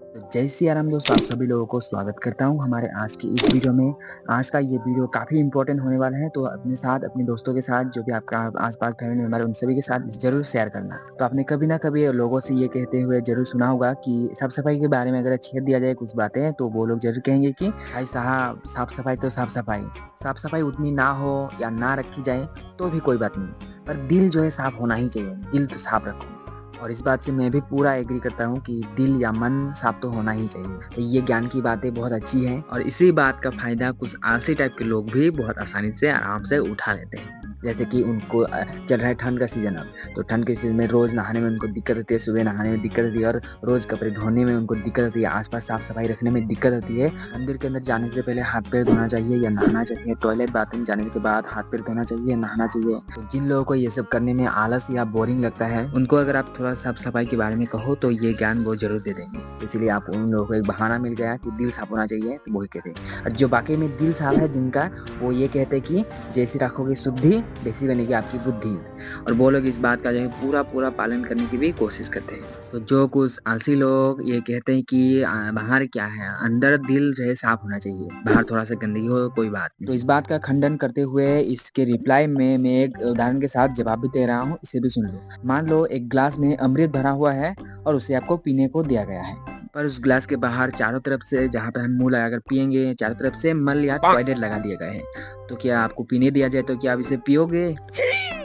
तो जय सिया राम दोस्तों, आप सभी लोगों को स्वागत करता हूं हमारे आज की इस वीडियो में। आज का ये वीडियो काफ़ी इंपॉर्टेंट होने वाला है, तो अपने साथ अपने दोस्तों के साथ जो भी आपका आसपास फैमिली मेंबर उन सभी के साथ ज़रूर शेयर करना। तो आपने कभी ना कभी लोगों से ये कहते हुए ज़रूर सुना होगा कि साफ सफाई के बारे में अगर छेड़ दिया जाए कुछ बातें, तो वो लोग ज़रूर कहेंगे कि भाई साहब, साफ सफाई तो साफ सफाई उतनी ना हो या ना रखी जाए तो भी कोई बात नहीं, पर दिल जो है साफ होना ही चाहिए। दिल तो साफ रखो। और इस बात से मैं भी पूरा एग्री करता हूँ कि दिल या मन साफ तो होना ही चाहिए। तो ये ज्ञान की बातें बहुत अच्छी हैं और इसी बात का फायदा कुछ आलसी टाइप के लोग भी बहुत आसानी से आराम से उठा लेते हैं। जैसे कि उनको चल रहा है ठंड का सीजन अब, तो ठंड के सीजन में रोज नहाने में उनको दिक्कत होती है, सुबह नहाने में दिक्कत होती है और रोज कपड़े धोने में उनको दिक्कत होती है, आसपास साफ सफाई रखने में दिक्कत होती है। मंदिर के अंदर जाने से पहले हाथ पैर धोना चाहिए या नहाना चाहिए, टॉयलेट बाथरूम जाने के बाद हाथ पैर धोना चाहिए, नहाना चाहिए। तो जिन लोगों को ये सब करने में आलस या बोरिंग लगता है, उनको अगर आप थोड़ा साफ सफाई के बारे में कहो तो ये ज्ञान वो जरूर दे देंगे। इसलिए आप उन लोगों को एक बहाना मिल गया कि दिल साफ होना चाहिए, तो वही कहते हैं। और जो बाकी में दिल साफ है जिनका, वो ये कहते हैं कि जैसी रखोगे शुद्धि वैसी बनेगी आपकी बुद्धि। और वो लोग इस बात का जो है पूरा पूरा पालन करने की भी कोशिश करते हैं। तो जो कुछ आलसी लोग ये कहते हैं कि बाहर क्या है, अंदर दिल जो है साफ होना चाहिए, बाहर थोड़ा सा गंदगी हो कोई बात नहीं। तो इस बात का खंडन करते हुए इसके रिप्लाई में मैं एक उदाहरण के साथ जवाब भी दे रहा हूँ, इसे भी सुन लो। मान लो एक ग्लास में अमृत भरा हुआ है और उसे आपको पीने को दिया गया है, पर उस ग्लास के बाहर चारों तरफ से, जहाँ पे हम मुंह लगाकर पियेंगे, चारों तरफ से मल या टॉयलेट लगा दिए गए हैं। तो क्या आपको पीने दिया जाए तो क्या आप इसे पियोगे?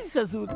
ससुर।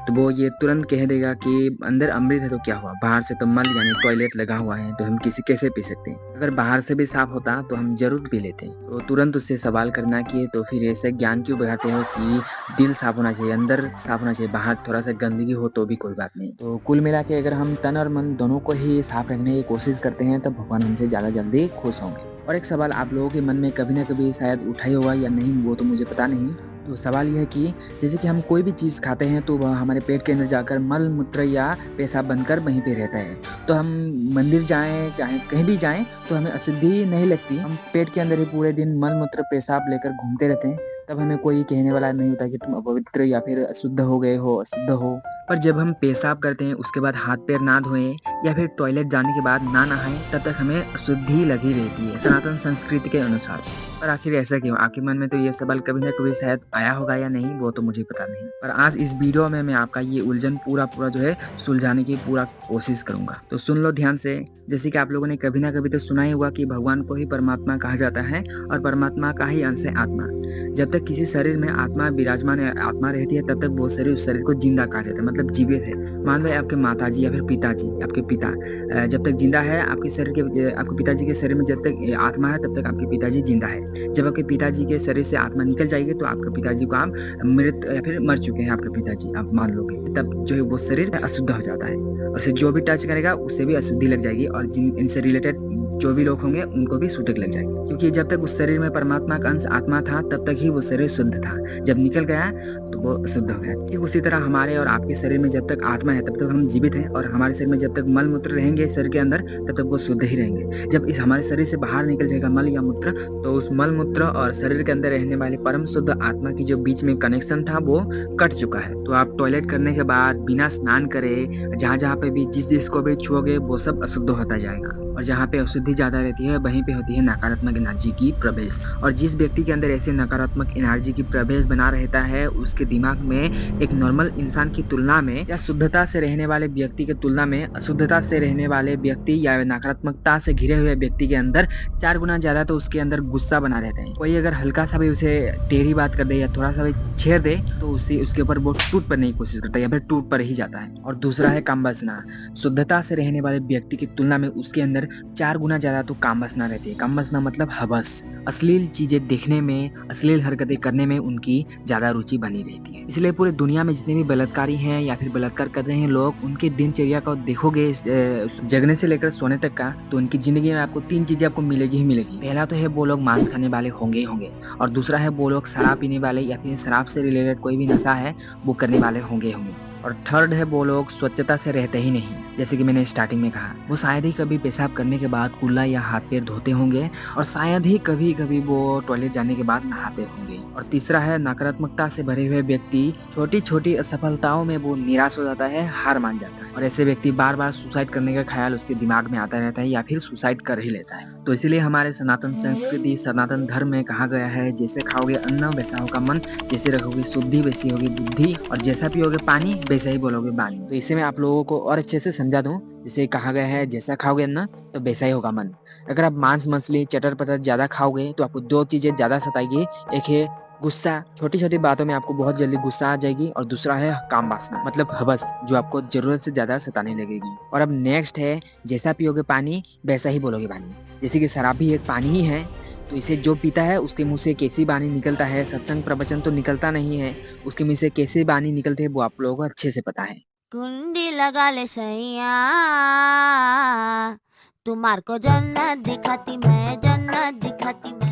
तो वो ये तुरंत कह देगा कि अंदर अमृत है तो क्या हुआ, बाहर से तो मल यानी टॉयलेट लगा हुआ है, तो हम किसी कैसे पी सकते हैं। अगर बाहर से भी साफ होता तो हम जरूर पी लेते। तो तुरंत उससे सवाल करना कि तो फिर ऐसे ज्ञान क्यों बढ़ाते हो कि दिल साफ होना चाहिए, अंदर साफ होना चाहिए, बाहर थोड़ा सा गंदगी हो तो भी कोई बात नहीं। तो कुल मिला के अगर हम तन और मन दोनों को ही साफ रखने की कोशिश करते हैं, तब भगवान हमसे ज्यादा जल्दी खुश होंगे। और एक सवाल आप लोगों के मन में कभी ना कभी शायद उठा ही होगा या नहीं, वो तो मुझे पता नहीं। तो सवाल यह है कि जैसे कि हम कोई भी चीज़ खाते हैं तो वह हमारे पेट के अंदर जाकर मल मूत्र या पेशाब बनकर वहीं पे रहता है। तो हम मंदिर जाएं चाहे कहीं भी जाएं तो हमें अशुद्धि नहीं लगती, हम पेट के अंदर ही पूरे दिन मल मूत्र पेशाब लेकर घूमते रहते हैं, तब हमें कोई कहने वाला नहीं होता कि तुम अपवित्र या फिर अशुद्ध हो गए हो, अशुद्ध हो। पर जब हम पेशाब करते हैं उसके बाद हाथ पैर ना धोएं या फिर टॉयलेट जाने के बाद ना नहाएं, तब तक हमें अशुद्धि लगी रहती है सनातन संस्कृति के अनुसार। पर आखिर ऐसा क्यों? आपके मन में तो ये सवाल कभी ना कभी शायद आया होगा या नहीं, वो तो मुझे पता नहीं। पर आज इस वीडियो में मैं आपका ये उलझन पूरा जो है सुलझाने की पूरा कोशिश करूंगा। तो सुन लो ध्यान से। जैसे कि आप लोगों ने कभी ना कभी तो सुना ही हुआ कि भगवान को ही परमात्मा कहा जाता है और परमात्मा का ही अंश है आत्मा। जब तक किसी शरीर में आत्मा विराजमान आत्मा रहती है, तब तक वो शरीर उस शरीर को जिंदा कहा जाता है, मतलब जीवित है। मान लो आपके माताजी या फिर पिताजी, आपके पिता जब तक जिंदा है आपके शरीर के, आपके पिताजी के शरीर में जब तक आत्मा है तब तक आपके पिताजी जिंदा है। जब आपके पिताजी के शरीर से आत्मा निकल जाएगी तो आपके पिताजी को आप मृत या फिर मर चुके हैं आपके पिताजी, आप मान लोगे, तब जो है वो शरीर अशुद्ध हो जाता है और उसे जो भी टच करेगा उससे भी अशुद्धि लग जाएगी और जिन इनसे रिलेटेड जो भी लोग होंगे उनको भी सूतक लग जाएगी। क्योंकि जब तक उस शरीर में परमात्मा का अंश आत्मा था तब तक ही वो शरीर शुद्ध था, जब निकल गया तो वो अशुद्ध हो गया। ठीक उसी तरह हमारे और आपके शरीर में जब तक आत्मा है तब तक हम जीवित हैं और हमारे शरीर में जब तक मल मूत्र रहेंगे शरीर के अंदर तब तक वो शुद्ध ही रहेंगे। जब इस हमारे शरीर से बाहर निकल जाएगा मल या मूत्र, तो उस मल मूत्र और शरीर के अंदर रहने वाले परम शुद्ध आत्मा की जो बीच में कनेक्शन था वो कट चुका है। तो आप टॉयलेट करने के बाद बिना स्नान करे जहाँ पे भी जिस को भी छुओगे वो सब अशुद्ध होता जाएगा और जहाँ पे अशुद्धि ज्यादा रहती है वहीं पे होती है नकारात्मक एनर्जी की प्रवेश। और जिस व्यक्ति के अंदर ऐसे नकारात्मक एनर्जी की प्रवेश बना रहता है उसके दिमाग में एक नॉर्मल इंसान की तुलना में या शुद्धता से रहने वाले व्यक्ति की तुलना में अशुद्धता से रहने वाले व्यक्ति या नकारात्मकता से घिरे हुए व्यक्ति के अंदर 4 गुना ज्यादा तो उसके अंदर गुस्सा बना रहता है। कोई अगर हल्का सा भी उसे टेढ़ी बात कर दे या थोड़ा सा भी छेड़ दे तो उसके ऊपर वो टूट पड़ने की कोशिश करता है या फिर टूट पर ही जाता है। और दूसरा है काम वासना। शुद्धता से रहने वाले व्यक्ति की तुलना में उसके अंदर 4 गुना ज्यादा तो काम वासना रहती है। काम वासना मतलब हवस, अश्लील चीजें देखने में, अश्लील हरकतें करने में उनकी ज्यादा रुचि बनी रहती है। इसलिए पूरी दुनिया में जितने भी बलात्कारी हैं या फिर बलात्कार कर रहे हैं लोग, उनके दिनचर्या को देखोगे जगने से लेकर सोने तक का, तो उनकी जिंदगी में आपको 3 चीजें आपको मिलेगी ही मिलेगी। पहला तो है वो लोग मांस खाने वाले होंगे और दूसरा है वो लोग शराब पीने वाले या फिर शराब से रिलेटेड कोई भी नशा है वो करने वाले होंगे। और थर्ड है वो लोग स्वच्छता से रहते ही नहीं। जैसे कि मैंने स्टार्टिंग में कहा, वो शायद ही कभी पेशाब करने के बाद कुल्ला या हाथ पैर धोते होंगे और शायद ही कभी कभी वो टॉयलेट जाने के बाद नहाते होंगे। और तीसरा है नकारात्मकता से भरे हुए व्यक्ति छोटी छोटी असफलताओं में वो निराश हो जाता है, हार मान जाता है और ऐसे व्यक्ति बार बार सुसाइड करने का ख्याल उसके दिमाग में आता रहता है या फिर सुसाइड कर ही लेता है। तो इसीलिए हमारे सनातन संस्कृति, सनातन धर्म में कहा गया है, जैसे खाओगे अन्न वैसा होगा मन, जैसे रखोगे शुद्धि वैसी होगी बुद्धि, और जैसा पियोगे पानी वैसा ही बोलोगे बानी। तो इसे मैं आप लोगों को और अच्छे से समझा दूं। जैसे कहा गया है, जैसा खाओगे अन्न तो वैसा ही होगा मन। अगर आप मांस मछली चटर पटर ज्यादा खाओगे तो आपको दो चीजें ज्यादा सताएगी। एक है गुस्सा, छोटी छोटी बातों में आपको बहुत जल्दी गुस्सा आ जाएगी, और दूसरा है काम वासना, मतलब हवस, जो आपको जरूरत से ज्यादा सताने लगेगी। और अब नेक्स्ट है, जैसा पियोगे पानी वैसा ही बोलोगे बानी। जैसे कि शराब भी एक पानी ही है, तो इसे जो पीता है उसके मुंह से कैसी बानी निकलता है, सत्संग प्रवचन तो निकलता नहीं है, उसके मुंह से कैसे बानी निकलते हैं वो आप लोगों को अच्छे से पता है। कुंडी लगा ले सैया, तुम्हार को जन्नत दिखाती मैं, जन्नत दिखाती मैं।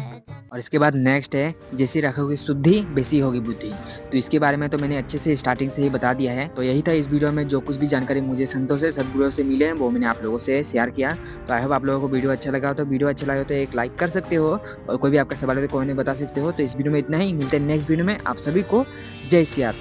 और इसके बाद नेक्स्ट है, जैसी रखोगे शुद्धि वैसी होगी बुद्धि। तो इसके बारे में तो मैंने अच्छे से स्टार्टिंग से ही बता दिया है। तो यही था इस वीडियो में, जो कुछ भी जानकारी मुझे संतों से सदगुरुओं से मिले हैं वो मैंने आप लोगों से शेयर किया। तो आई होप आप लोगों को वीडियो अच्छा लगा हो। तो वीडियो अच्छा लगा तो एक लाइक कर सकते हो, और कोई भी आपका सवाल है तो कमेंट में बता सकते हो। तो इस वीडियो में इतना ही, मिलते हैं नेक्स्ट वीडियो में। आप सभी को जय सिया।